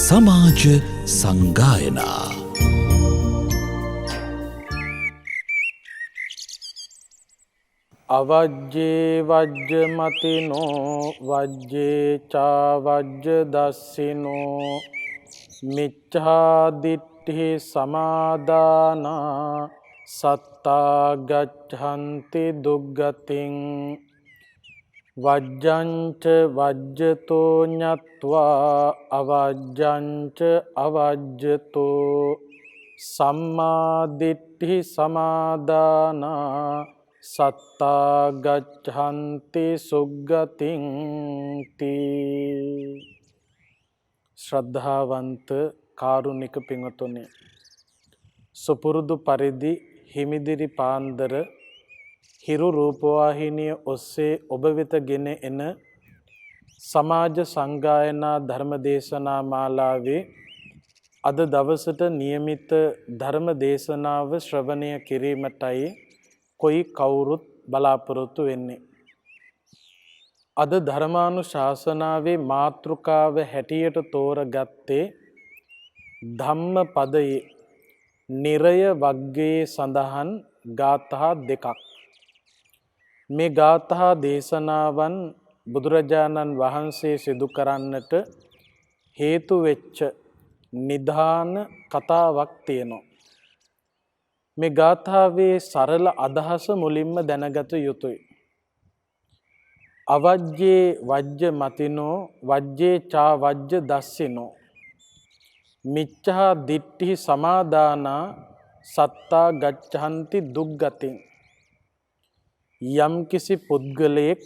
සමාජ සංගායනා අවජ්ජේ වජ්ජ මතිනෝ වජ්ජේ චා වජ්ජ දස්සිනෝ මිච්ඡා දිට්ඨි සමාදානා සත්තා ගච්ඡanti දුග්ගතින් වජ්ජංච වජ්ජතෝ ඤත්වා අවජ්ජංච අවජ්ජතෝ සම්මා දිට්ඨි සමාදානා සත්තා ගච්ඡanti සුග්ගතින් තී. ශ්‍රද්ධාවන්ත කාරුණික පින්වතුනි, සුපුරුදු පරිදි හිමිදිරි පාන්දර හිරු රූපවාහිනිය ඔස්සේ ඔබ වෙත ගෙන එන සමාජ සංගායනා ධර්මදේශනා මාලාවේ අද දවසට නියමිත ධර්ම දේශනාව ශ්‍රවණය කිරීමටයි කොයි කවුරුත් බලාපොරොත්තු වෙන්නේ. අද ධර්මානුශාසනාවේ මාතෘකාව හැටියට තෝරගත්තේ ධම්මපදයේ නිරය වග්ගයේ සඳහන් ගාථා දෙකක්. මේ ගාථා දේශනාවන් බුදුරජාණන් වහන්සේ සිදු කරන්නට හේතු වෙච්ච නිධාන කතාවක් තියෙනවා. මේ ගාථාවේ සරල අදහස මුලින්ම දැනගත යුතුයි. අවජ්ජේ වජ්ජ මතිනෝ වජ්ජේ චා වජ්ජ දස්සිනෝ මිච්ඡා දිට්ඨි සමාදානා සත්තා ගච්ඡanti දුග්ගතින්. යම්කිසි පුද්ගලයෙක්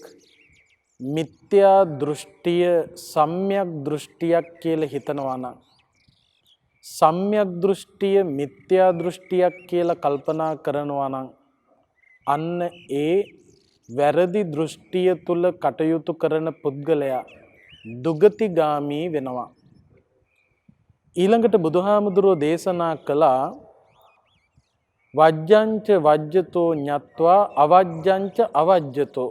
මිත්‍යා දෘෂ්ටිය සම්‍යක් දෘෂ්ටියක් කියලා හිතනවා නම්, සම්‍යක් දෘෂ්ටිය මිත්‍යා දෘෂ්ටියක් කියලා කල්පනා කරනවා නම්, අන්න ඒ වැරදි දෘෂ්ටිය තුල කටයුතු කරන පුද්ගලයා දුගතිගාමී වෙනවා. ඊළඟට බුදුහාමුදුරෝ දේශනා කළා වජ්ජංච වජ්ජතෝ ඤත්වා අවජ්ජංච අවජ්ජතෝ.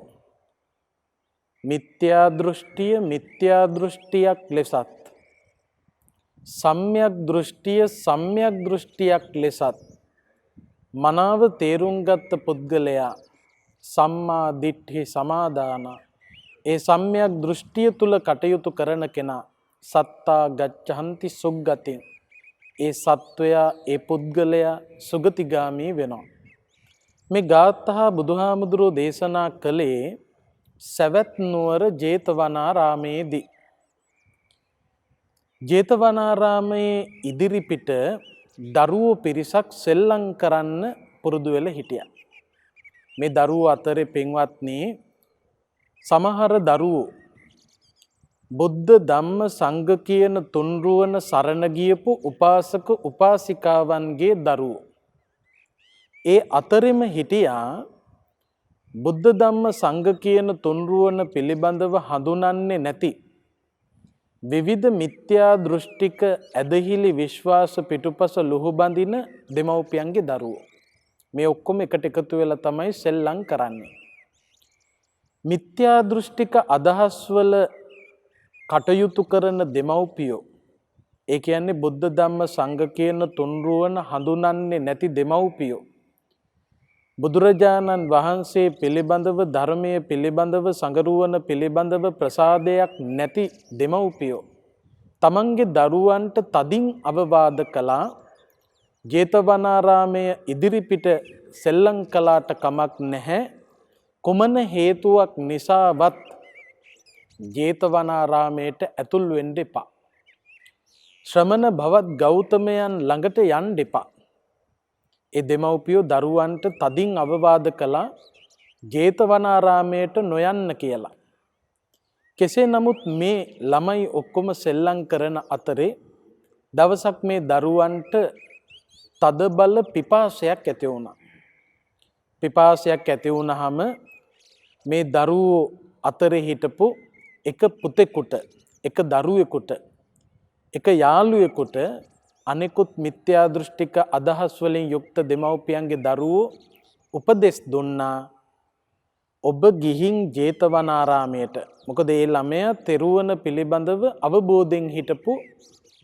මිත්‍යා දෘෂ්ටිය මිත්‍යා දෘෂ්ටියක් ලෙසත්, සම්‍යක් දෘෂ්ටිය සම්‍යක් දෘෂ්ටියක් ලෙසත් මනාව තේරුම් ගත්ත පුද්ගලයා සම්මා දිට්ඨි සමාදාන, ඒ සම්‍යක් දෘෂ්ටිය තුල කටයුතු කරන කෙනා සත්තා ගච්ඡanti සුග්ගතින්, ඒ සත්වයා ඒ පුද්ගලයා සුගතිගාමී වෙනවා. මේ ගාථා බුදුහාමුදුරෝ දේශනා කළේ සවැත් නුවර ජේතවනාරාමේදී. ජේතවනාරාමයේ ඉදිරිපිට දරුවෝ පිරිසක් සෙල්ලම් කරන්න පුරුදු වෙලා හිටියා. මේ දරුවෝ අතරේ පින්වත්නි, සමහර දරුවෝ බුද්ධ ධම්ම සංඝ කියන තුන්රුවන සරණ ගියපු උපාසක උපාසිකාවන්ගේ දරුවෝ. ඒ අතරින්ම හිටියා බුද්ධ ධම්ම සංඝ කියන තුන්රුවන පිළිබඳව හඳුනන්නේ නැති විවිධ මිත්‍යා දෘෂ්ටික ඇදහිලි විශ්වාස පිටුපස ලුහු බඳින දෙමව්පියන්ගේ දරුවෝ. මේ ඔක්කොම එකට එකතු වෙලා තමයි සෙල්ලම් කරන්නේ. මිත්‍යා දෘෂ්ටික අදහස්වල කටයුතු කරන දෙමව්පියෝ, ඒ කියන්නේ බුද්ධ ධම්ම සංඝ කියන තුන්රුවන හඳුනන්නේ නැති දෙමව්පියෝ, බුදුරජාණන් වහන්සේ පිළිබඳව ධර්මයේ පිළිබඳව සංගරුවන පිළිබඳව ප්‍රසාදයක් නැති දෙමව්පියෝ තමන්ගේ දරුවන්ට තදින් අවවාද කළා. ජේතවනාරාමයේ ඉදිරිපිට සෙල්ලම් කළාට කමක් නැහැ, කුමන හේතුවක් නිසාවත් ජේතවනාරාමයට ඇතුල් වෙන්න එපා. ශ්‍රමණ භවත් ගෞතමයන් ළඟට යන්න එපා. ඒ දෙමව්පියෝ දරුවන්ට තදින් අවවාද කළා ජේතවනාරාමයට නොයන්න කියලා. කෙසේ නමුත් මේ ළමයි ඔක්කොම සෙල්ලම් කරන අතරේ දවසක් මේ දරුවන්ට තදබල පිපාසයක් ඇති වුණා. පිපාසයක් ඇති වුණාම මේ දරුවෝ අතරේ හිටපු එක පුතෙකුට, එක දරුවෙකුට, එක යාළුවෙකුට අනෙකුත් මිත්‍යා දෘෂ්ටික අදහස් වලින් යුක්ත දෙමව්පියන්ගේ දරුවෝ උපදෙස් දුන්නා. ඔබ ගිහින් ජේතවනාරාමයට, මොකද ඒ ළමයා තෙරුවන පිළිබඳව අවබෝධයෙන් හිටපු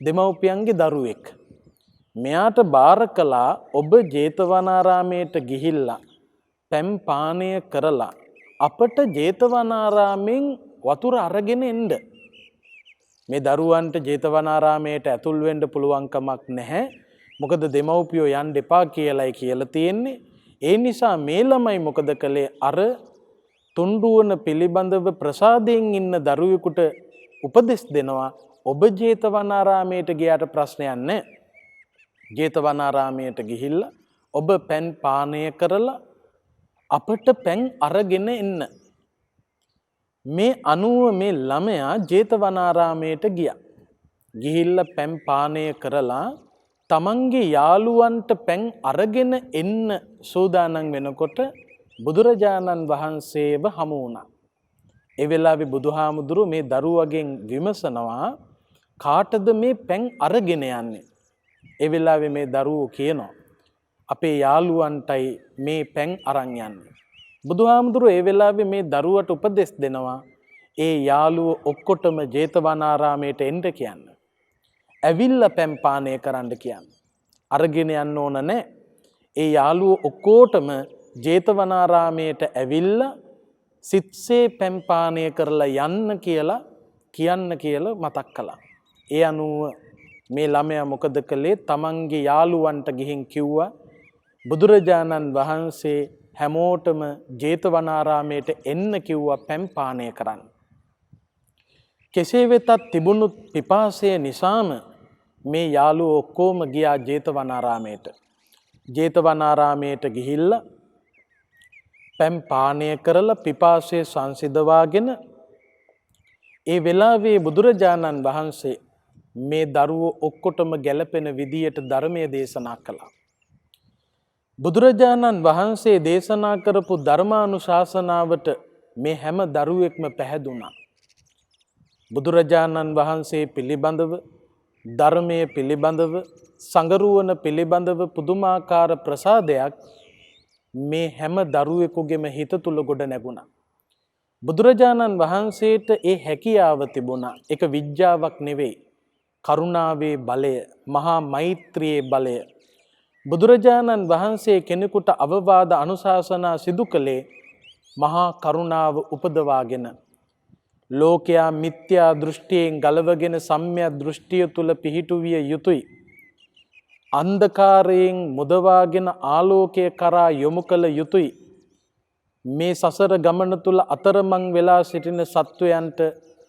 දෙමව්පියන්ගේ දරුවෙක්. මෙයාට බාර කළා ඔබ ජේතවනාරාමයට ගිහිල්ලා පැම් පානය කරලා අපට ජේතවනාරාමෙන් වතුර අරගෙන එන්න. මේ දරුවන්ට ජේතවනාරාමයට ඇතුල් වෙන්න පුළුවන්කමක් නැහැ. මොකද දෙමව්පියෝ යන්න එපා කියලායි කියලා තියෙන්නේ. ඒ නිසා මේ ළමයි මොකද කළේ අර තුන්ඩුවන පිළිබඳව ප්‍රසාදයෙන් ඉන්න දරුවෙකුට උපදෙස් දෙනවා. ඔබ ජේතවනාරාමයට ගියාට ප්‍රශ්නයක් නැහැ. ජේතවනාරාමයට ගිහිල්ලා ඔබ පැන් පානය කරලා අපට පැන් අරගෙන එන්න. මේ අනුව මේ ළමයා ජේතවනාරාමයට ගියා. ගිහිල්ලා පැන් පානය කරලා තමන්ගේ යාළුවන්ට පැන් අරගෙන එන්න සූදානම් වෙනකොට බුදුරජාණන් වහන්සේව හමු වුණා. ඒ වෙලාවේ බුදුහාමුදුරුවෝ මේ දරුවගෙන් විමසනවා කාටද මේ පැන් අරගෙන යන්නේ? ඒ වෙලාවේ මේ දරුවෝ කියනවා අපේ යාළුවන්ටයි මේ පැන් අරන් යන්නේ. බුදුහාමුදුරුවෝ ඒ වෙලාවේ මේ දරුවට උපදෙස් දෙනවා ඒ යාළුවෝ ඔක්කොටම ජේතවනාරාමයට එන්න කියන්න. ඇවිල්ලා පැන් පානය කරන්න කියන්න. අරගෙන යන්න ඕන නැහැ. ඒ යාළුවෝ ඔක්කොටම ජේතවනාරාමයට ඇවිල්ලා සිත්සේ පැන් පානය කරලා යන්න කියලා කියන්න කියලා මතක් කළා. ඒ අනුව මේ ළමයා මොකද කළේ? තමන්ගේ යාළුවන්ට ගිහින් කිව්වා බුදුරජාණන් වහන්සේ හැමෝටම ජේතවනාරාමයට එන්න කිව්වා පැන් පානය කරන්න. කෙසේ වෙතත් තිබුණු පිපාසය නිසාම මේ යාළුවෝ ඔක්කොම ගියා ජේතවනාරාමයට. ජේතවනාරාමයට ගිහිල්ලා පැන් පානය කරලා පිපාසය සංසිඳවාගෙන ඒ වෙලාවේ බුදුරජාණන් වහන්සේ මේ දරුවෝ ඔක්කොටම ගැලපෙන විදියට ධර්මය දේශනා කළා. බුදුරජාණන් වහන්සේ දේශනා කරපු ධර්මානුශාසනාවට මේ හැම දරුවෙක්ම පැහැදුනා. බුදුරජාණන් වහන්සේ පිළිබඳව ධර්මය පිළිබඳව සංගරුවන පිළිබඳව පුදුමාකාර ප්‍රසාදයක් මේ හැම දරුවෙකුගේම හිත තුල ගොඩ නැගුණා. බුදුරජාණන් වහන්සේට ඒ හැකියාව තිබුණා. ඒක විද්‍යාවක් නෙවෙයි. කරුණාවේ බලය, මහා මෛත්‍රියේ බලය. බුදුරජාණන් වහන්සේ කෙනෙකුට අවවාද අනුශාසනා සිදු කළේ මහා කරුණාව උපදවාගෙන. ලෝකයා මිත්‍යා දෘෂ්ටියෙන් ගලවගෙන සම්‍යක් දෘෂ්ටිය තුල පිහිටුවිය යුතුයි. අන්ධකාරයෙන් මුදවාගෙන ආලෝකය කරා යොමු කළ යුතුයි. මේ සසර ගමන තුල අතරමං වෙලා සිටින සත්වයන්ට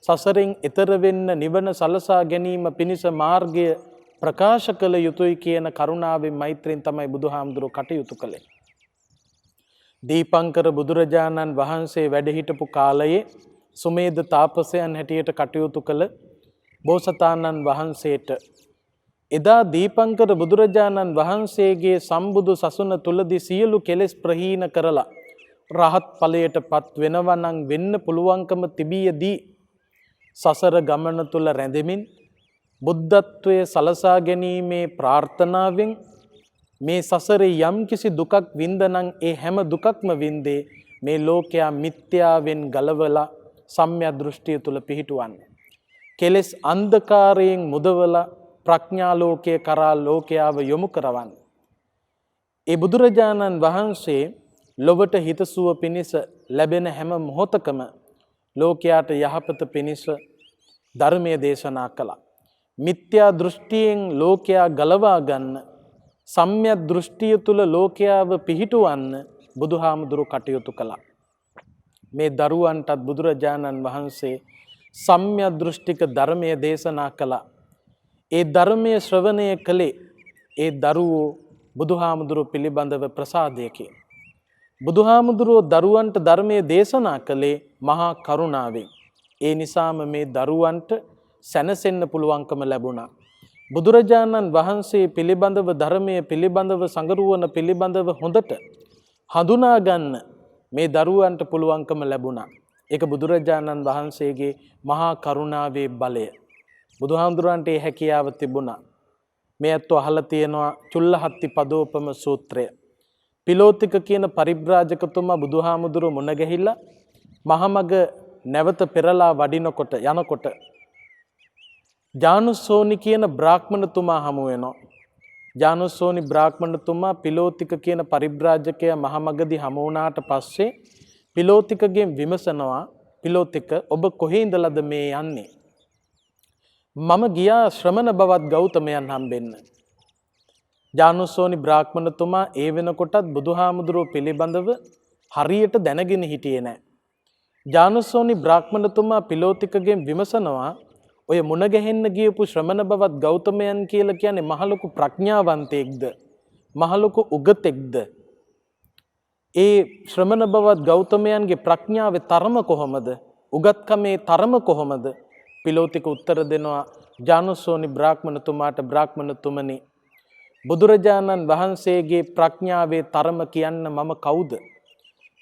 සසරෙන් එතර වෙන්න නිවන සලසා ගැනීම පිණිස මාර්ගය ප්‍රකාශ කළ යුතුයි කියන කරුණාවෙන් මෛත්‍රියෙන් තමයි බුදුහාමුදුරුවෝ කටයුතු කළේ. දීපංකර බුදුරජාණන් වහන්සේ වැඩ හිටපු කාලයේ සුමේද තාපසයන් හැටියට කටයුතු කළ බෝසතාණන් වහන්සේට එදා දීපංකර බුදුරජාණන් වහන්සේගේ සම්බුදු සසුන තුලදී සියලු කෙලෙස් ප්‍රහීන කරලා රහත් ඵලයට පත් වෙනවා නම් වෙන්න පුළුවන්කම තිබියදී සසර ගමන තුල රැඳෙමින් බුද්ධත්වයේ සලසා ගැනීමේ ප්‍රාර්ථනාවෙන් මේ සසරේ යම් කිසි දුකක් වින්දනම් ඒ හැම දුකක්ම වින්දේ මේ ලෝකයා මිත්‍යාවෙන් ගලවලා සම්‍යක් දෘෂ්ටිය තුල පිහිටුවන්නේ. කෙලෙස් අන්ධකාරයෙන් මුදවලා ප්‍රඥා ලෝකයේ කරා ලෝකයාව යොමු කරවන්නේ. ඒ බුදුරජාණන් වහන්සේ ලොවට හිතසුව පිණිස ලැබෙන හැම මොහොතකම ලෝකයාට යහපත පිණිස ධර්මයේ දේශනා කළා. මිත්‍යා දෘෂ්ටියෙන් ලෝකයා ගලවා ගන්න සම්‍යක් දෘෂ්ටිය තුල ලෝකයාව පිහිටුවන්න බුදුහාමුදුරුවෝ කටයුතු කළා. මේ දරුවන්ටත් බුදුරජාණන් වහන්සේ සම්‍යක් දෘෂ්ටික ධර්මයේ දේශනා කළා. ඒ ධර්මයේ ශ්‍රවණය කළේ ඒ දරුවෝ බුදුහාමුදුරුවෝ පිළිබඳව ප්‍රසාදයකින්. බුදුහාමුදුරුවෝ දරුවන්ට ධර්මයේ දේශනා කළේ මහා කරුණාවෙන්. ඒ නිසාම මේ දරුවන්ට සැනසෙන්න පුළුවන්කම ලැබුණා. බුදුරජාණන් වහන්සේ පිළිබඳව ධර්මයේ පිළිබඳව සංගරුවන පිළිබඳව හොඳට හඳුනා ගන්න මේ දරුවන්ට පුළුවන්කම ලැබුණා. ඒක බුදුරජාණන් වහන්සේගේ මහා කරුණාවේ බලය. බුදුහාමුදුරන්ට ඒ හැකියාව තිබුණා. මේ අත්ව අහලා තියෙනවා චුල්ලහත්ති පදෝපම සූත්‍රය. පිලෝතික කියන පරිබ්‍රාජකතුමා බුදුහාමුදුරුවෝ මුණ ගැහිලා මහමග නැවත පෙරලා වඩිනකොට යනකොට ජානුස්සෝනි කියන බ්‍රාහ්මණතුමා හමු වෙනවා. ජානුස්සෝනි බ්‍රාහ්මණතුමා පිලෝතික කියන පරිබ්‍රාජකයා මහමගදී හමු වුණාට පස්සේ පිලෝතිකගෙන් විමසනවා, පිලෝතික ඔබ කොහේ ඉඳලාද මේ යන්නේ? මම ගියා ශ්‍රමණ බවත් ගෞතමයන් හම්බෙන්න. ජානුස්සෝනි බ්‍රාහ්මණතුමා ඒ වෙනකොටත් බුදුහාමුදුරුවෝ පිළිබඳව හරියට දැනගෙන හිටියේ නැහැ. ජානුස්සෝනි බ්‍රාහ්මණතුමා පිලෝතිකගෙන් විමසනවා, ඔය මුණ ගැහෙන්න ගියපු ශ්‍රමණ බවත් ගෞතමයන් කියලා කියන්නේ මහලොකු ප්‍රඥාවන්තයෙක්ද? මහලොකු උගතෙක්ද? ඒ ශ්‍රමණ බවත් ගෞතමයන්ගේ ප්‍රඥාවේ තරම කොහොමද? උගත්කමේ තරම කොහොමද? පිලෝතික උත්තර දෙනවා ජානුස්සෝනි බ්‍රාහ්මණතුමාට, බ්‍රාහ්මණතුමනි, බුදුරජාණන් වහන්සේගේ ප්‍රඥාවේ තරම කියන්න මම කවුද?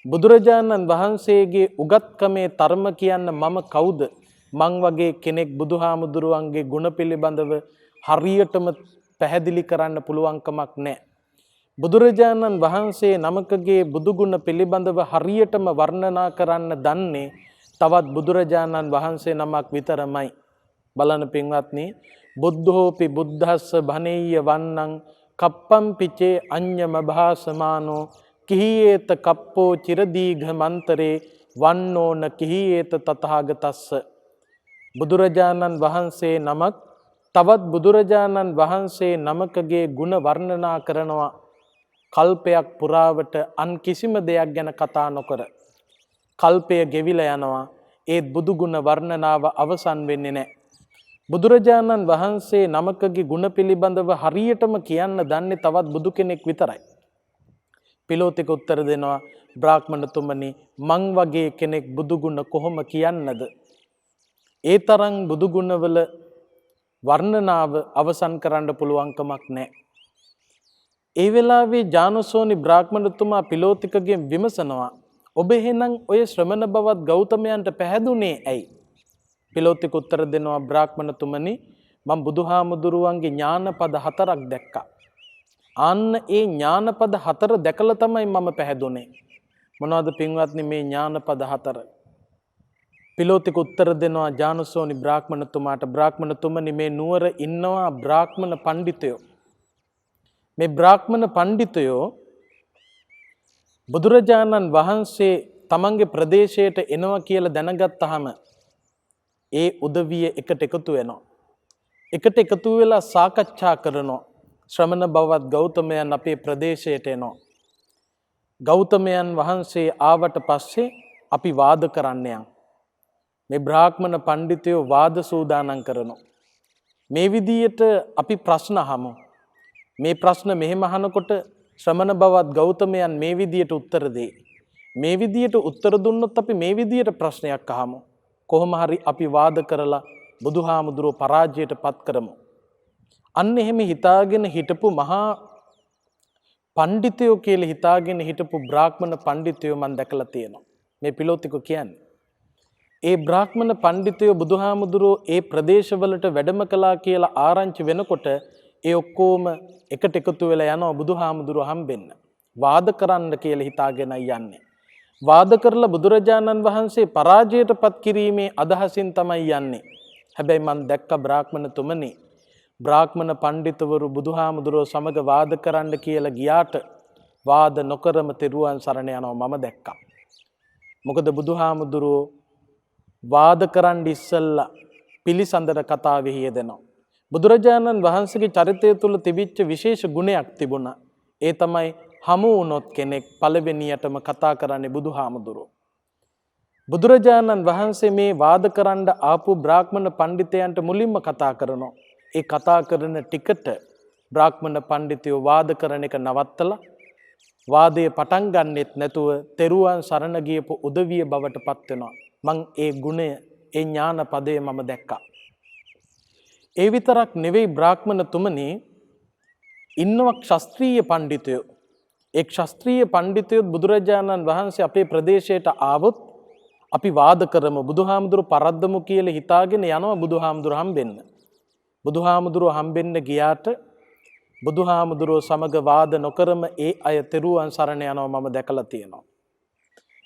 බුදුරජාණන් වහන්සේගේ උගත්කමේ තරම කියන්න මම කවුද? මං වගේ කෙනෙක් බුදුහාමුදුරුවන්ගේ ගුණ පිළිබඳව හරියටම පැහැදිලි කරන්න පුළුවන්කමක් නැහැ. බුදුරජාණන් වහන්සේ නමකගේ බුදුගුණ පිළිබඳව හරියටම වර්ණනා කරන්න දන්නේ තවත් බුදුරජාණන් වහන්සේ නමක් විතරමයි. බලන්න පින්වත්නි, බුද්ධෝපි බුද්ධස්ස භනෙය්‍ය වන්නං කප්පම් පිචේ අඤ්ඤම භාසමානෝ කිහියේත කප්පෝ චිරදීඝ මන්තරේ වන්නෝන කිහියේත තථාගතස්ස. බුදුරජාණන් වහන්සේ නමක් තවත් බුදුරජාණන් වහන්සේ නමකගේ ගුණ වර්ණනා කරනවා කල්පයක් පුරාවට අන් කිසිම දෙයක් ගැන කතා නොකර. කල්පය ගෙවිලා යනවා, ඒත් බුදුගුණ වර්ණනාව අවසන් වෙන්නේ නැහැ. බුදුරජාණන් වහන්සේ නමකගේ ගුණ පිළිබඳව හරියටම කියන්න දන්නේ තවත් බුදු කෙනෙක් විතරයි. පිලෝතික උත්තර දෙනවා, බ්‍රාහ්මණතුමනි, මං වගේ කෙනෙක් බුදුගුණ කොහොම කියන්නද? ඒ තරම් බුදුගුණවල වර්ණනාව අවසන් කරන්න පුළුවන්කමක් නැහැ. ඒ වෙලාවේ ජානුස්සෝනි බ්‍රාහ්මණතුමා පිලෝතිකගෙන් විමසනවා, ඔබ එහෙනම් ඔය ශ්‍රමණ බවත් ගෞතමයන්ට පැහැදුනේ ඇයි? පිලෝතික උත්තර දෙනවා, බ්‍රාහ්මණතුමනි, මම බුදුහාමුදුරුවන්ගේ ඥානපද 4ක් දැක්කා. අන්න ඒ ඥානපද 4 දැකලා තමයි මම පැහැදුනේ. මොනවද පින්වත්නි මේ ඥානපද 4? පිලෝතික උත්තර දෙනවා ජානුස්සෝනි බ්‍රාහ්මණතුමාට, බ්‍රාහ්මණතුමනි, මේ නුවර ඉන්නවා බ්‍රාහ්මණ පඬිතුයෝ. මේ බ්‍රාහ්මණ පඬිතුයෝ බුදුරජාණන් වහන්සේ තමන්ගේ ප්‍රදේශයට එනවා කියලා දැනගත්තාම ඒ උදවිය එකට එකතු වෙනවා. එකට එකතු වෙලා සාකච්ඡා කරනවා. ශ්‍රමණ බවත් ගෞතමයන් අපේ ප්‍රදේශයට එනවා. ගෞතමයන් වහන්සේ ආවට පස්සේ අපි වාද කරන්න යන්. මේ බ්‍රාහ්මණ පඬිතුයෝ වාද සූදානම් කරනවා. මේ විදියට අපි ප්‍රශ්න අහමු. මේ ප්‍රශ්න මෙහෙම අහනකොට ශ්‍රමණ බවත් ගෞතමයන් මේ විදියට උත්තර දෙයි. මේ විදියට උත්තර දුන්නොත් අපි මේ විදියට ප්‍රශ්නයක් අහමු. කොහොම හරි අපි වාද කරලා බුදුහාමුදුරුවෝ පරාජයට පත් කරමු. අන්න එහෙම හිතාගෙන හිටපු මහා පඬිතුයෝ කියලා හිතාගෙන හිටපු බ්‍රාහ්මණ පඬිතුයෝ මම දැකලා තියෙනවා. මේ පිලෝතික කියන්නේ. ඒ බ්‍රාහ්මණ පඬිතුයෝ බුදුහාමුදුරුවෝ ඒ ප්‍රදේශවලට වැඩම කළා කියලා ආරංචි වෙනකොට ඒ ඔක්කොම එකට එකතු වෙලා යනවා බුදුහාමුදුරුවෝ හම්බෙන්න. වාද කරන්න කියලා හිතාගෙන යන්නේ. වාද කරලා බුදුරජාණන් වහන්සේ පරාජයට පත් කිරීමේ අදහසින් තමයි යන්නේ. හැබැයි මම දැක්ක බ්‍රාහ්මණතුමනි, බ්‍රාහ්මණ පඬිතුවරු බුදුහාමුදුරුවෝ සමග වාද කරන්න කියලා ගියාට වාද නොකරම තෙරුවන් සරණ යනවා මම දැක්කා. මොකද බුදුහාමුදුරුවෝ වාද කරන්න ඉස්සෙල්ලා පිළිසඳර කතාවෙහි යෙදෙනවා. බුදුරජාණන් වහන්සේගේ චරිතය තුළ තිබිච්ච විශේෂ ගුණයක් තිබුණා. ඒ තමයි හමු වුණොත් කෙනෙක් පළවෙනියටම කතා කරන්නේ බුදුහාමුදුරුවෝ. බුදුරජාණන් වහන්සේ මේ වාද කරන්න ආපු බ්‍රාහ්මණ පඬිතයන්ට මුලින්ම කතා කරනවා. ඒ කතා කරන ටිකට බ්‍රාහ්මණ පඬිතුයෝ වාද කරන එක නවත්තලා වාදයේ පටන් ගන්නෙත් නැතුව තෙරුවන් සරණ ගියපු උදවිය බවට පත් වෙනවා. මං ඒ ගුණය, ඒ ඥාන පදය මම දැක්කා. ඒ විතරක් නෙවෙයි බ්‍රාහ්මණතුමනි, ඉන්නවක් ශාස්ත්‍රීය පඬිතුයෝ. ඒ ශාස්ත්‍රීය පඬිතුයෝ බුදුරජාණන් වහන්සේ අපේ ප්‍රදේශයට ආවොත් අපි වාද කරමු, බුදුහාමුදුරුවෝ පරද්දමු කියලා හිතාගෙන යනවා බුදුහාමුදුරුවෝ හම්බෙන්න. බුදුහාමුදුරුවෝ හම්බෙන්න ගියාට බුදුහාමුදුරුවෝ සමග වාද නොකරම ඒ අය තෙරුවන් සරණ යනවා මම දැකලා තියෙනවා.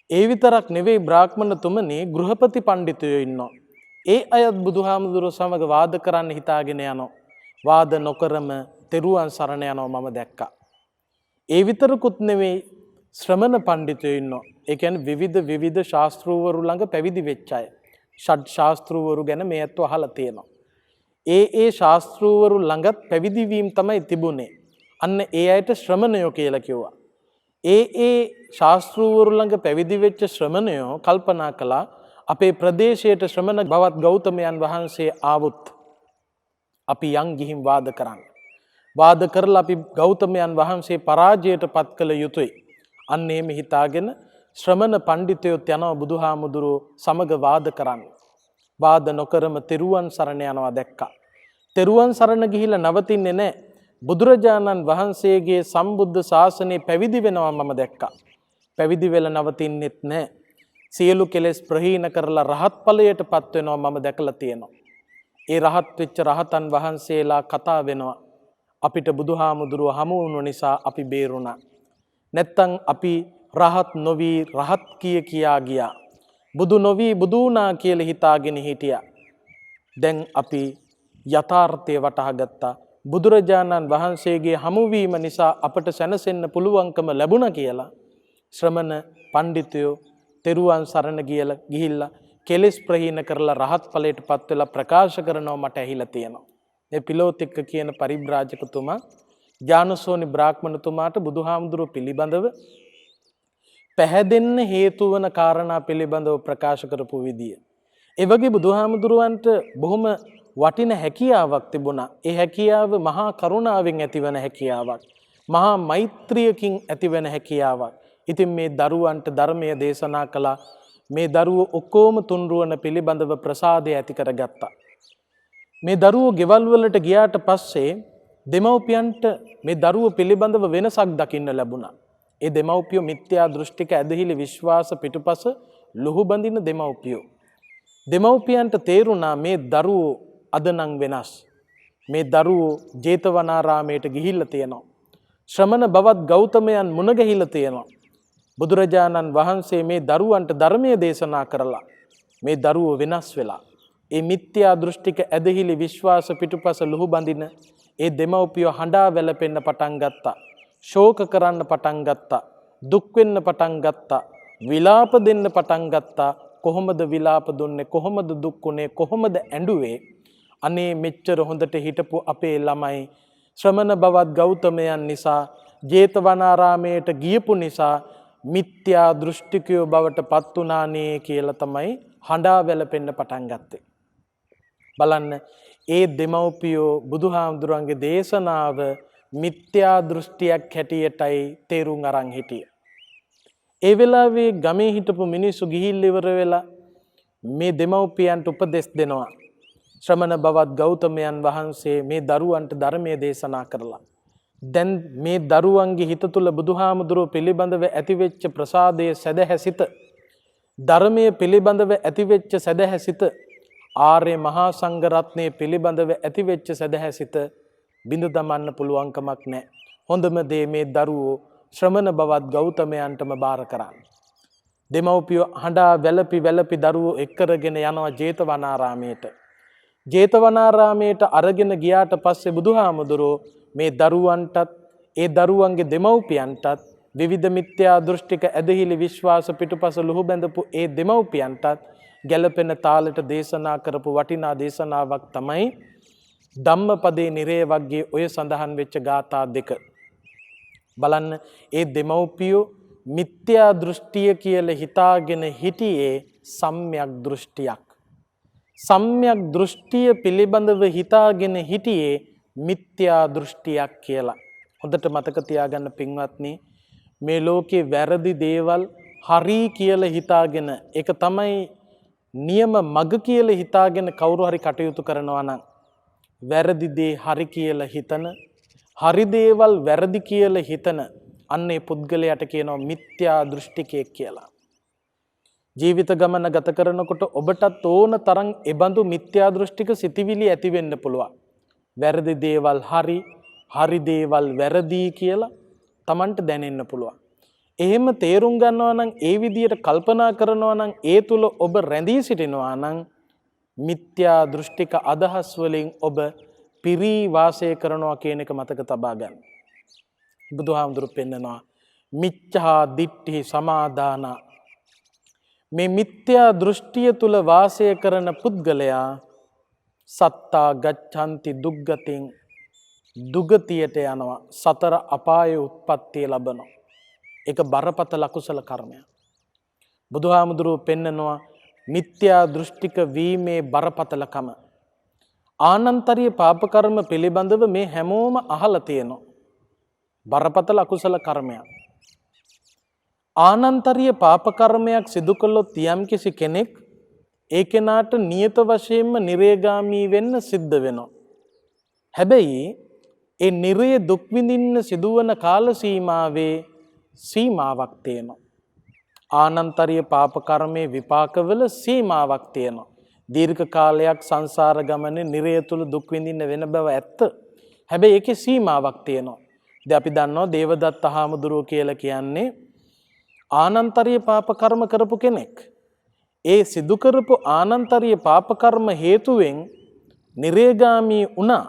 ඒ විතරක් නෙවෙයි බ්‍රාහ්මණතුමනි, ගෘහපති පඬිතුයෝ ඉන්නවා. ඒ අයත් බුදුහාමුදුරුවෝ සමග වාද කරන්න හිතාගෙන යනවා. වාද නොකරම තෙරුවන් සරණ යනවා මම දැක්කා. ඒ විතරකුත් නෙවෙයි ශ්‍රමණ පඬිතුයෝ ඉන්නවා. ඒ කියන්නේ විවිධ ශාස්ත්‍රූවරු ළඟ පැවිදි වෙච්ච අය. ෂඩ් ශාස්ත්‍රූවරු ගැන මේ අත්ව අහලා තියෙනවා. ඒ ශාස්ත්‍රූවරු ළඟත් පැවිදි වීම තමයි තිබුණේ. අන්න ඒ අයට ශ්‍රමණයෝ කියලා කිව්වා. ඒ ශාස්ත්‍රූවරු ළඟ පැවිදි වෙච්ච ශ්‍රමණයෝ කල්පනා කළා අපේ ප්‍රදේශයට ශ්‍රමණ බවත් ගෞතමයන් වහන්සේ ආවොත් අපි යන් ගිහින් වාද කරන්න. වාද කරලා අපි ගෞතමයන් වහන්සේ පරාජයට පත් කළ යුතුයි. අන්න එහෙම හිතාගෙන ශ්‍රමණ පඬිතුයෝ යනවා බුදුහාමුදුරුවෝ සමග වාද කරන්න. වාද නොකරම තෙරුවන් සරණ යනවා දැක්කා. තෙරුවන් සරණ ගිහිල්ලා නවතින්නේ නැහැ. බුදුරජාණන් වහන්සේගේ සම්බුද්ධ ශාසනය පැවිදි වෙනවා මම දැක්කා. පැවිදි වෙලා නවතින්නෙත් නැහැ. සියලු කෙලෙස් ප්‍රහීන කරලා රහත් ඵලයට පත් වෙනවා මම දැකලා තියෙනවා. ඒ රහත් වෙච්ච රහතන් වහන්සේලා කතා වෙනවා. අපිට බුදුහාමුදුරුව හමු වුණු නිසා අපි බේරුණා. නැත්තම් අපි රහත් නොවි රහත් කියා ගියා. බුදු නොවි බුදු වුණා කියලා හිතාගෙන හිටියා. දැන් අපි යථාර්ථය වටහා ගත්තා. බුදුරජාණන් වහන්සේගේ හමුවීම නිසා අපට සැනසෙන්න පුළුවන්කම ලැබුණා කියලා ශ්‍රමණ පඬිතුයෝ තෙරුවන් සරණ ගිහිල්ලා කෙලෙස් ප්‍රහීන කරලා රහත් ඵලයට පත් වෙලා ප්‍රකාශ කරනවා මට ඇහිලා තියෙනවා. මේ පිලෝතික්ක කියන පරිබ්‍රාජකතුමා ඥානසෝනි බ්‍රාහ්මණතුමාට බුදුහාමුදුරුව පිළිබඳව පැහැදෙන්න හේතු වන කාරණා පිළිබඳව ප්‍රකාශ කරපු විදිය. ඒ වගේ බුදුහාමුදුරුවන්ට බොහොම වටින හැකියාවක් තිබුණා. ඒ හැකියාව මහා කරුණාවෙන් ඇතිවන හැකියාවක්. මහා මෛත්‍රියකින් ඇතිවන හැකියාවක්. ඉතින් මේ දරුවන්ට ධර්මය දේශනා කළා. මේ දරුවෝ ඔක්කොම තුන්රුවන පිළිබඳව ප්‍රසාදය ඇති කරගත්තා. මේ දරුවෝ ගෙවල් වලට ගියාට පස්සේ දෙමව්පියන්ට මේ දරුවෝ පිළිබඳව වෙනසක් දකින්න ලැබුණා. ඒ දෙමව්පියෝ මිත්‍යා දෘෂ්ටික ඇදහිලි විශ්වාස පිටුපස ලුහු බඳින දෙමව්පියෝ. දෙමව්පියන්ට තේරුණා මේ දරුවෝ අද නම් වෙනස්. මේ දරුවෝ ජේතවනාරාමයට ගිහිල්ලා තියෙනවා. ශ්‍රමණ බවත් ගෞතමයන් මුණ ගැහිලා තියෙනවා. බුදුරජාණන් වහන්සේ මේ දරුවන්ට ධර්මයේ දේශනා කරලා මේ දරුවෝ වෙනස් වෙලා ඒ මිත්‍යා දෘෂ්ටික ඇදහිලි විශ්වාස පිටුපස ලුහු බඳින ඒ දෙමව්පියෝ හඬා වැළපෙන්න පටන් ගත්තා. ශෝක කරන්න පටන් ගත්තා. දුක් වෙන්න පටන් ගත්තා. විලාප දෙන්න පටන් ගත්තා. කොහොමද විලාප දුන්නේ? කොහොමද දුක් උනේ? කොහොමද ඇඬුවේ? අනේ මෙච්චර හොඳට හිටපු අපේ ළමයි ශ්‍රමණ බවත් ගෞතමයන් නිසා ජේතවනාරාමයට ගියපු නිසා මිත්‍යා දෘෂ්ටිකයෝ බවට පත් වුණානේ කියලා තමයි හඬා වැළපෙන්න පටන් ගත්තේ. බලන්න ඒ දෙමව්පියෝ බුදුහාමුදුරන්ගේ දේශනාව මිත්‍යා දෘෂ්ටියක් හැටියටයි තේරුම් අරන් හිටියේ. ඒ වෙලාවේ ගමේ හිටපු මිනිස්සු ගිහිල්ලා ඉවර වෙලා මේ දෙමව්පියන්ට උපදෙස් දෙනවා. ශ්‍රමණ බවත් ගෞතමයන් වහන්සේ මේ දරුවන්ට ධර්මයේ දේශනා කරලා දැන් මේ දරුවන්ගේ හිත තුළ බුදුහාමුදුරුව පිළිබඳව ඇතිවෙච්ච ප්‍රසාදයේ සැදැහැසිත ධර්මයේ පිළිබඳව ඇතිවෙච්ච සැදැහැසිත ආර්ය මහා සංඝරත්නයේ පිළිබඳව ඇතිවෙච්ච සැදැහැසිත බිඳ දමන්න පුළුවන් කමක් නැහැ. හොඳම දේ මේ දරුවෝ ශ්‍රමණ බවත් ගෞතමයන්ටම බාර කරන්න. දෙමව්පියෝ හඬා වැළපි දරුවෝ එක්කරගෙන යනවා ජේතවනාරාමයට. ජේතවනාරාමයට අරගෙන ගියාට පස්සේ බුදුහාමුදුරුවෝ මේ දරුවන්ටත් ඒ දරුවන්ගේ දෙමව්පියන්ටත් විවිධ මිත්‍යා දෘෂ්ටික ඇදහිලි විශ්වාස පිටුපස ලුහු බැඳපු ඒ දෙමව්පියන්ටත් ගැළපෙන තාලෙට දේශනා කරපු වටිනා දේශනාවක් තමයි ධම්මපදේ නිරේ වග්ගයේ ඔය සඳහන් වෙච්ච ගාථා දෙක. බලන්න ඒ දෙමව්පියෝ මිත්‍යා දෘෂ්ටිය කියලා හිතාගෙන හිටියේ සම්‍යක් දෘෂ්ටියක්. සම්‍යක් දෘෂ්ටිය පිළිබඳව හිතාගෙන හිටියේ මිත්‍යා දෘෂ්ටියක් කියලා. හොඳට මතක තියාගන්න පින්වත්නි, මේ ලෝකේ වැරදි දේවල් හරි කියලා හිතාගෙන ඒක තමයි නියම මග කියලා හිතාගෙන කවුරු හරි කටයුතු කරනවා නම් වැරදි දේ හරි කියලා හිතන, හරි දේවල් වැරදි කියලා හිතන අන්නේ පුද්ගලයාට කියනවා මිත්‍යා දෘෂ්ටිකයෙක් කියලා. ජීවිත ගමන ගත කරනකොට ඔබටත් ඕන තරම් එබඳු මිත්‍යා දෘෂ්ටික සිතිවිලි ඇති වෙන්න පුළුවන්. වැරදි දේවල් හරි, හරි දේවල් වැරදි කියලා Tamanට දැනෙන්න පුළුවන්. එහෙම තේරුම් ගන්නවා නම්, ඒ විදියට කල්පනා කරනවා නම්, ඒ තුල ඔබ රැඳී සිටිනවා නම් මිත්‍යා දෘෂ්ටික අදහස් වලින් ඔබ පිරී වාසය කරනවා කියන එක මතක තබා ගන්න. බුදුහාමුදුරු පෙන්නනවා මිච්ඡා දිට්ඨි සමාදාන. මේ මිත්‍යා දෘෂ්ටිය තුල වාසය කරන පුද්ගලයා සත්තා ගච්ඡanti දුග්ගතින් දුගතියට යනවා, සතර අපායේ උත්පත්තිය ලබනවා. ඒක බරපතල අකුසල කර්මයක්. බුදුහාමුදුරුව පෙන්නනවා මිත්‍යා දෘෂ්ටික වීමේ බරපතලකම. ආනන්තරීය පාප කර්ම පිළිබඳව මේ හැමෝම අහලා තියෙනවා. බරපතල අකුසල කර්මයක්. ආනන්තරීය පාප කර්මයක් සිදු කළොත් යම්කිසි කෙනෙක් ඒ කෙනාට නියත වශයෙන්ම නිරේගාමී වෙන්න සිද්ධ වෙනවා. හැබැයි ඒ නිරේ දුක් විඳින්න සිදුවන කාල සීමාවේ සීමාවක් තියෙනවා. ආනන්තරීය පාප කර්මයේ විපාකවල සීමාවක් තියෙනවා. දීර්ඝ කාලයක් සංසාර ගමනේ නිරය තුල දුක් විඳින්න වෙන බව ඇත්ත. හැබැයි ඒකේ සීමාවක් තියෙනවා. දැන් අපි දන්නවා දේවදත්ත හාමුදුරුවෝ කියලා කියන්නේ ආනන්තරීය පාප කර්ම කරපු කෙනෙක්. ඒ සිදු කරපු ආනන්තරීය පාප කර්ම හේතුවෙන් නිරේගාමී වුණා.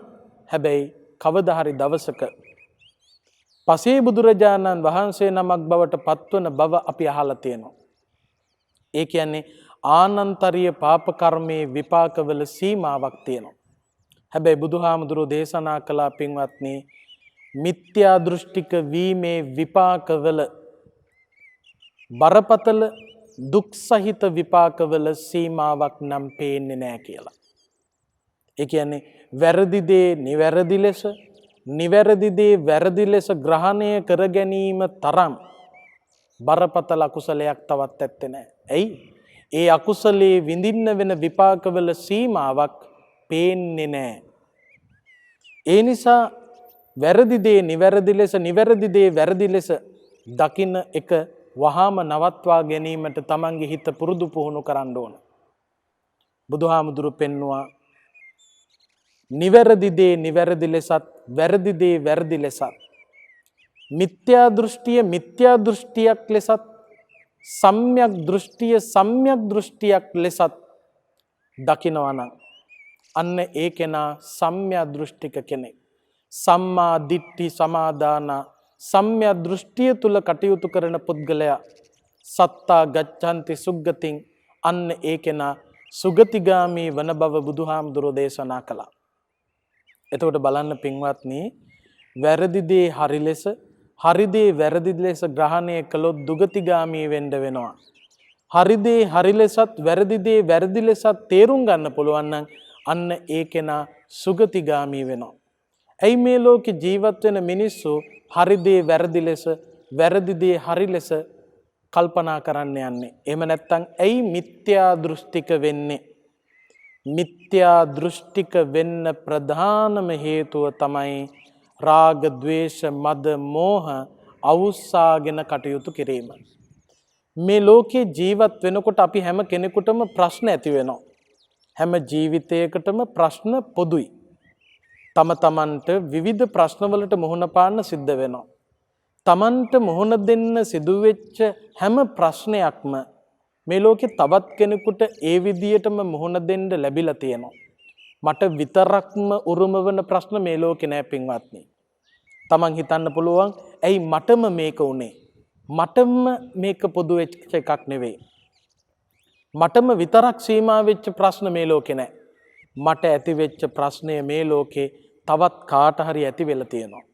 හැබැයි කවදා හරි දවසක පසේ බුදුරජාණන් වහන්සේ නමක් බවට පත්වන බව අපි අහලා තියෙනවා. ඒ කියන්නේ ආනන්තරීය පාප කර්මයේ විපාකවල සීමාවක් තියෙනවා. හැබැයි බුදුහාමුදුරෝ දේශනා කළා පින්වත්නි, මිත්‍යා දෘෂ්ටික වීමේ විපාකවල බරපතල දුක් සහිත විපාකවල සීමාවක් නම් පේන්නේ නැහැ කියලා. ඒ කියන්නේ වැරදි දේ නිවැරදි ලෙස, නිවැරදි දේ වැරදි ලෙස ග්‍රහණය කර ගැනීම තරම් බරපතල අකුසලයක් තවත් ඇත්තේ නැහැ. ඇයි? ඒ අකුසලයේ විඳින්න වෙන විපාකවල සීමාවක් පේන්නේ නැහැ. ඒ නිසා වැරදි දේ නිවැරදි ලෙස, නිවැරදි දේ වැරදි ලෙස දකින්න එක වහාම නවත්වා ගැනීමට තමන්ගේ හිත පුරුදු පුහුණු කරන්න ඕන. බුදුහාමුදුරු පෙන්නවා නිවැරදි දේ නිවැරදි ලෙසත්, වැරදි දේ වැරදි ලෙසත්, මිත්‍යා දෘෂ්ටිය මිත්‍යා දෘෂ්ටියක් ලෙසත්, සම්‍යක් දෘෂ්ටිය සම්‍යක් දෘෂ්ටියක් ලෙසත් දකිනවා නම් අන්න ඒ කෙනා සම්‍යක් දෘෂ්ටික කෙනෙක්. සම්මා දිට්ඨි සමාදාන සම්‍යක් දෘෂ්ටිය තුල කටයුතු කරන පුද්ගලයා සත්තා ගච්ඡanti සුග්ගතින්, අන්න ඒ කෙනා සුගතිගාමී වන බව බුදුහාමුදුරෝ දේශනා කළා. එතකොට බලන්න පින්වත්නි, වැරදි දේ හරි ලෙස, හරි දේ වැරදි ලෙස ග්‍රහණය කළොත් දුගතිගාමී වෙන්න වෙනවා. හරි දේ හරි ලෙසත්, වැරදි දේ වැරදි ලෙසත් තේරුම් ගන්න පුළුවන් නම් අන්න ඒ කෙනා සුගතිගාමී වෙනවා. ඇයි මේ ලෝකේ ජීවත් වෙන මිනිස්සු හරි දේ වැරදි ලෙස, වැරදි දේ හරි ලෙස කල්පනා කරන්න යන්නේ? එහෙම නැත්නම් ඇයි මිත්‍යා දෘෂ්ටික වෙන්නේ? මිත්‍යා දෘෂ්ටික වෙන්න ප්‍රධානම හේතුව තමයි රාග, ద్వේෂ, මද, මෝහ අවුස්සාගෙන කටයුතු කිරීම. මේ ලෝකේ ජීවත් වෙනකොට අපි හැම කෙනෙකුටම ප්‍රශ්න ඇති වෙනවා. හැම ජීවිතයකටම ප්‍රශ්න පොදුයි. තම තමන්ට විවිධ ප්‍රශ්නවලට මුහුණ පාන්න සිද්ධ වෙනවා. තමන්ට මුහුණ දෙන්න සිදුවෙච්ච හැම ප්‍රශ්නයක්ම මේ ලෝකේ තවත් කෙනෙකුට ඒ විදියටම මුහුණ දෙන්න ලැබිලා තියෙනවා. මට විතරක්ම උරුම වෙන ප්‍රශ්න මේ ලෝකේ නෑ පින්වත්නි. තමන් හිතන්න පුළුවන් ඇයි මටම මේක උනේ? මටම මේක පොදු වෙච්ච එකක් නෙවෙයි. මටම විතරක් සීමා වෙච්ච ප්‍රශ්න මේ ලෝකේ නෑ. මට ඇති වෙච්ච ප්‍රශ්නය මේ ලෝකේ තවත් කාට හරි ඇති වෙලා තියෙනවා.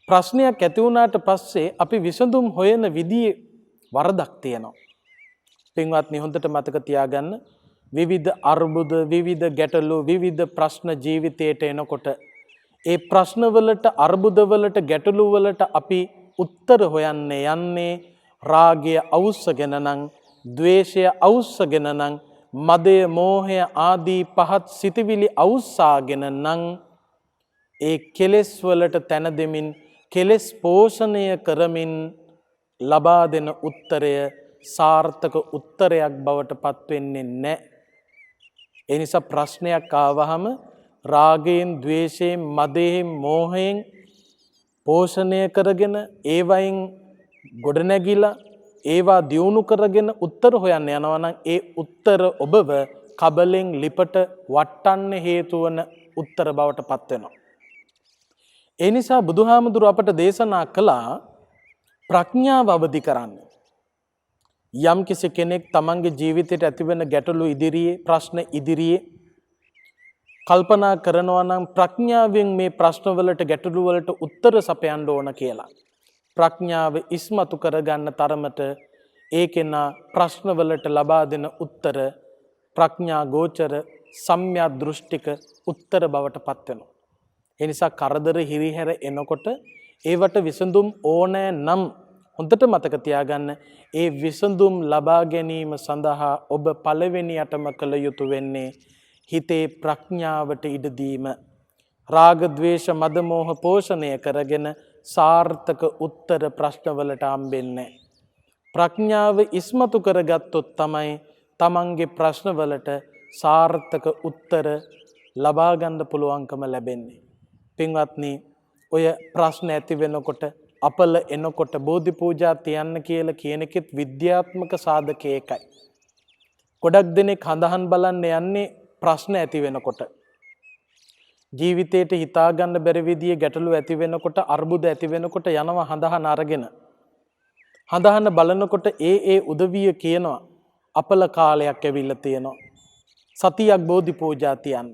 ප්‍රශ්නයක් ඇති වුණාට පස්සේ අපි විසඳුම් හොයන විදිහේ වරදක් තියෙනවා. පින්වත්නි, හොඳට මතක තියාගන්න, විවිධ අර්බුද, විවිධ ගැටලු, විවිධ ප්‍රශ්න ජීවිතයට එනකොට ඒ ප්‍රශ්නවලට, අර්බුදවලට, ගැටලුවලට අපි උත්තර හොයන්න යන්නේ රාගය අවුස්සගෙන නම්, ද්වේෂය අවුස්සගෙන නම්, මදය, මෝහය ආදී පහත් සිතිවිලි අවුස්සාගෙන නම්, ඒ කෙලෙස් වලට තැන දෙමින්, කෙලෙස් පෝෂණය කරමින් ලබා දෙන උත්තරය සාර්ථක උත්තරයක් බවට පත් වෙන්නේ නැහැ. ඒ නිසා ප්‍රශ්නයක් ආවහම රාගයෙන්, ద్వේෂයෙන්, මදයෙන්, මෝහයෙන් පෝෂණය කරගෙන, ඒවයින් ගොඩනැගිලා, ඒවා දියුණු කරගෙන උත්තර හොයන්න යනවා නම් ඒ උත්තර ඔබව කබලෙන් ලිපට වටන්න හේතු වන උත්තර බවට පත් වෙනවා. ඒ නිසා බුදුහාමුදුරුව අපට දේශනා කළා ප්‍රඥාව අවදි කරන්න. යම් කිසි කෙනෙක් තමන්ගේ ජීවිතයට ඇතිවෙන ගැටලු ඉදිරියේ ප්‍රශ්න ඉදිරියේ කල්පනා කරනවා නම් ප්‍රඥාවෙන් මේ ප්‍රශ්නවලට ගැටලු වලට උත්තර සපයන්න ඕන කියලා. ප්‍රඥාව ඉස්මතු කරගන්න තරමට ඒකෙනා ප්‍රශ්නවලට ලබා දෙන උත්තර ප්‍රඥා ගෝචර සම්‍යක් දෘෂ්ටික උත්තර බවට පත් වෙනවා. ඒ නිසා කරදර හිරිහැර එනකොට ඒවට විසඳුම් ඕනෑ නම් හොඳට මතක තියාගන්න ඒ විසඳුම් ලබා ගැනීම සඳහා ඔබ පළවෙනියටම කළ යුතු වෙන්නේ හිතේ ප්‍රඥාවට ඉඩ දීම. රාග ద్వේෂ මද මෝහ පෝෂණය කරගෙන සාර්ථක උත්තර ප්‍රශ්නවලට හම්බෙන්නේ. ප්‍රඥාව ඉස්මතු කරගත්තොත් තමයි තමන්ගේ ප්‍රශ්නවලට සාර්ථක උත්තර ලබා ගන්න පුළුවන්කම ලැබෙන්නේ. පින්වත්නි, ඔය ප්‍රශ්න ඇති වෙනකොට අපල එනකොට බෝධි පූජා තියන්න කියලා කියන එකෙත් විද්‍යාත්මක සාධකයකයි. ගොඩක් දෙනෙක් හඳහන් බලන්න යන්නේ ප්‍රශ්න ඇති වෙනකොට. ජීවිතේට හිතාගන්න බැරි විදිහේ ගැටලු ඇති වෙනකොට අර්බුද ඇති වෙනකොට යනවා හඳහන් අරගෙන. හඳහන බලනකොට ඒ උදවිය කියනවා අපල කාලයක් ඇවිල්ලා තියෙනවා. සතියක් බෝධි පූජා තියන්න.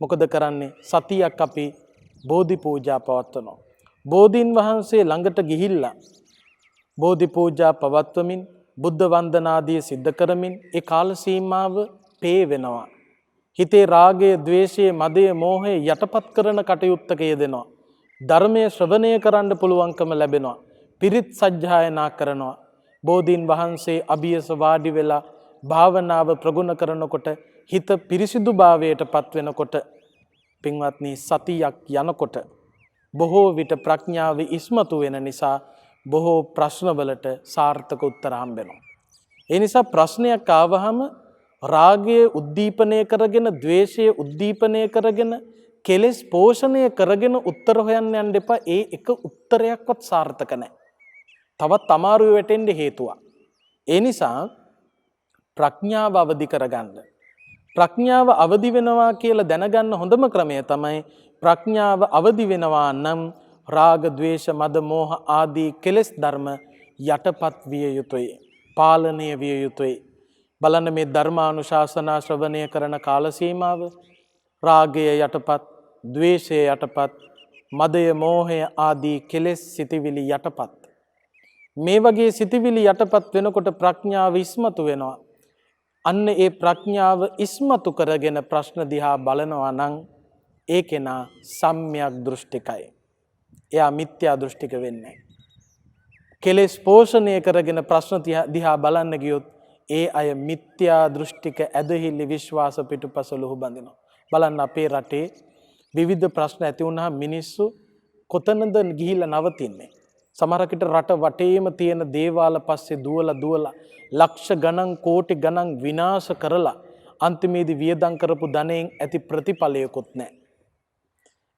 මොකද කරන්නේ? සතියක් අපි බෝධි පූජා පවත්වනවා. බෝධීන් වහන්සේ ළඟට ගිහිල්ලා බෝධි පූජා පවත්වමින් බුද්ධ වන්දනාදිය සිද්ධ කරමින් ඒ කාල සීමාව පේ වෙනවා. හිතේ රාගය, ద్వේෂය, මදය, මෝහය යටපත් කරන කටයුත්තක යෙදෙනවා. ධර්මයේ ශ්‍රවණය කරන්න පුළුවන්කම ලැබෙනවා. පිරිත් සජ්ජායනා කරනවා. බෝධීන් වහන්සේ අභියස වාඩි වෙලා භාවනාව ප්‍රගුණ කරනකොට හිත පිරිසිදු භාවයට පත් වෙනකොට පින්වත්නි සතියක් යනකොට බොහෝ විට ප්‍රඥාව ඉස්මතු වෙන නිසා බොහෝ ප්‍රශ්නවලට සාර්ථක උත්තර හම්බෙනවා. ඒ නිසා ප්‍රශ්නයක් ආවහම රාගය උද්දීපනය කරගෙන, ద్వේෂය උද්දීපනය කරගෙන, කෙලෙස් පෝෂණය කරගෙන උත්තර හොයන්න යන්න එපා. ඒ එක උත්තරයක්වත් සාර්ථක නැහැ. තවත් අමාරු වෙටෙන්න හේතුවක්. ඒ නිසා ප්‍රඥාව අවදි කරගන්න. ප්‍රඥාව අවදි වෙනවා කියලා දැනගන්න හොඳම ක්‍රමය තමයි ප්‍රඥාව අවදි වෙනවා නම් රාග, ద్వේෂ, මද, මෝහ ආදී කෙලෙස් ධර්ම යටපත් විය යුතුයි. පාලනය විය යුතුයි. බලන්න මේ ධර්මානුශාසනා ශ්‍රවණය කරන කාල සීමාව රාගය යටපත්, ద్వේෂය යටපත්, මදය, මෝහය ආදී කෙලෙස් සිටිවිලි යටපත්. මේ වගේ සිටිවිලි යටපත් වෙනකොට ප්‍රඥාව ඉස්මතු වෙනවා. අන්න ඒ ප්‍රඥාව ඉස්මතු කරගෙන ප්‍රශ්න දිහා බලනවා නම් ඒ කෙනා සම්‍යක් දෘෂ්ටිකයි. එයා මිත්‍යා දෘෂ්ටික වෙන්නේ. කෙලෙස් පෝෂණය කරගෙන ප්‍රශ්න දිහා බලන්න ගියොත් ඒ අය මිත්‍යා දෘෂ්ටික ඇදහිලි විශ්වාස පිටුපස ලුහු බඳිනවා. බලන්න අපේ රටේ විවිධ ප්‍රශ්න ඇති වුණා මිනිස්සු කොතනද ගිහිල්ලා නවතින්නේ? සමහරකට රට වටේම තියෙන දේවාල පස්සේ දුවලා ලක්ෂ ගණන් කෝටි ගණන් විනාශ කරලා අන්තිමේදී වියදම් කරපු ධනෙන් ඇති ප්‍රතිඵලයකුත් නැහැ.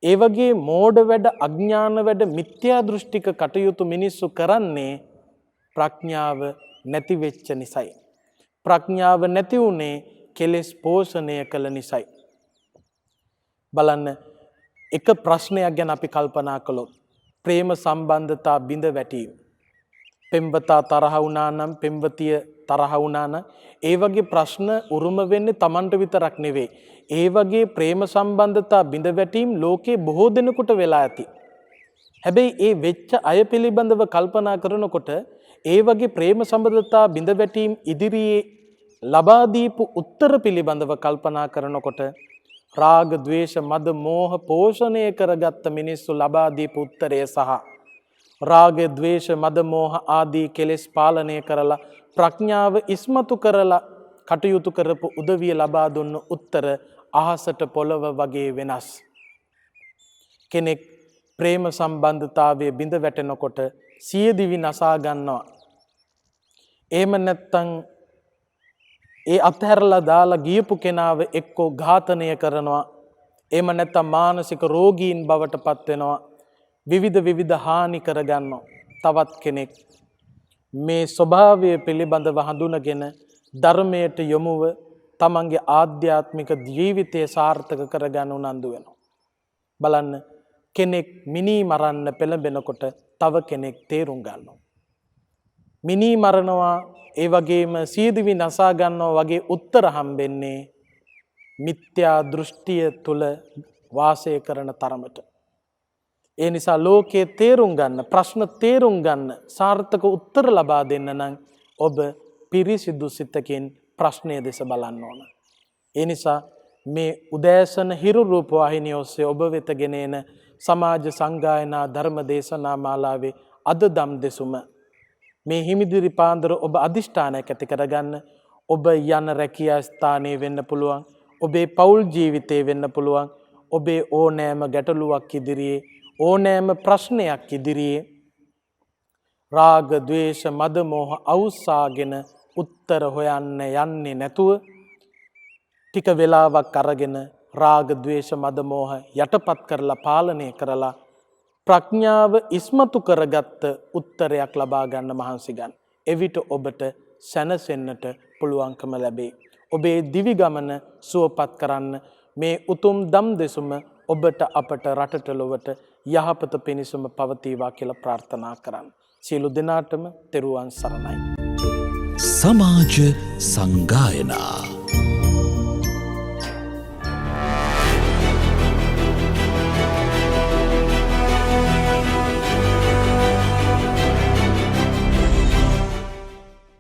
ඒ වගේ මෝඩ වැඩ, අඥාන වැඩ, මිත්‍යා දෘෂ්ටික කටයුතු මිනිස්සු කරන්නේ ප්‍රඥාව නැති වෙච්ච නිසායි. ප්‍රඥාව නැති උනේ කෙලෙස් පෝෂණය කළ නිසායි. බලන්න එක ප්‍රශ්නයක් ගැන අපි කල්පනා කළොත් ප්‍රේම සම්බන්ධතා බිඳ වැටීම. පෙම්වතා තරහ වුණා නම්, පෙම්වතිය තරහ වුණා නම් ඒ වගේ ප්‍රශ්න උරුම වෙන්නේ Tamanට විතරක් නෙවෙයි. ඒ වගේ ප්‍රේම සම්බන්ධතා බිඳ වැටීම් ලෝකේ බොහෝ දෙනෙකුට වෙලා ඇති. හැබැයි ඒ වෙච්ච අය පිළිබඳව කල්පනා කරනකොට ඒ වගේ ප්‍රේම සම්බන්ධතා බිඳ වැටීම් ඉදිරියේ ලබා දීපු උත්තර පිළිබඳව කල්පනා කරනකොට රාග, ద్వේෂ, මද, මෝහ පෝෂණය කරගත්ත මිනිස්සු ලබා දීපු උත්තරය සහ රාග, ద్వේෂ, මද, මෝහ ආදී කෙලෙස් පාලනය කරලා ප්‍රඥාව ඉස්මතු කරලා කටයුතු කරපු උදවිය ලබා දුන්න උත්තර අහසට පොළව වගේ වෙනස්. කෙනෙක් ප්‍රේම සම්බන්ධතාවයේ බිඳ වැටෙනකොට සියදිවි නසා ගන්නවා. එහෙම නැත්තම් ඒ අත්හැරලා දාලා ගියපු කෙනාව එක්කෝ ඝාතනය කරනවා. එහෙම නැත්තම් මානසික රෝගීන් බවට පත් වෙනවා. විවිධ හානි කරගන්නවා. තවත් කෙනෙක් මේ ස්වභාවය පිළිබඳව හඳුනගෙන ධර්මයට යොමුව තමන්ගේ ආධ්‍යාත්මික ජීවිතය සාර්ථක කරගන්න උනන්දු වෙනවා. බලන්න කෙනෙක් මිනී මරන්න පෙළඹෙනකොට තව කෙනෙක් තේරුම් ගන්නවා. මිනී මරනවා ඒ වගේම සීදිවි නසා ගන්නවා වගේ උත්තර හම්බෙන්නේ මිත්‍යා දෘෂ්ටිය තුල වාසය කරන තරමට. ඒ නිසා ලෝකයේ තේරුම් ගන්න, ප්‍රශ්න තේරුම් ගන්න, සාර්ථක උත්තර ලබා දෙන්න නම් ඔබ පිරිසිදු සිතකින් ප්‍රශ්නය දෙස බලන්න ඕන. ඒ නිසා මේ උදෑසන හිරු රූප වාහිනිය ඔස්සේ ඔබ වෙත ගෙන එන සමාජ සංගායනා ධර්ම දේශනා මාලාවේ අද දම් දෙසුම මේ හිමිදිරි පාන්දර ඔබ අදිෂ්ඨානයක් ඇති කරගන්න. ඔබ යන රැකියා ස්ථානයේ වෙන්න පුළුවන්, ඔබේ පෞල් ජීවිතේ වෙන්න පුළුවන්, ඔබේ ඕනෑම ගැටලුවක් ඉදිරියේ, ඕනෑම ප්‍රශ්නයක් ඉදිරියේ රාග, ద్వේෂ, මද, මෝහ අවුස්සාගෙන උත්තර හොයන්න යන්නේ නැතුව ටික වෙලාවක් අරගෙන රාග, ద్వේෂ, මද, මෝහ යටපත් කරලා පාලනය කරලා ප්‍රඥාව ඉස්මතු කරගත්ත උත්තරයක් ලබා ගන්න මහන්සි ගන්න. එවිට ඔබට සැනසෙන්නට පුළුවන්කම ලැබේ. ඔබේ දිවි ගමන සුවපත් කරන්න මේ උතුම් දම් දෙසුම ඔබට, අපට, රටට, ලොවට යහපත පිණිසම පවතිවා කියලා ප්‍රාර්ථනා කරන්න. සියලු දෙනාටම තෙරුවන් සරණයි. සමාජ සංගායනා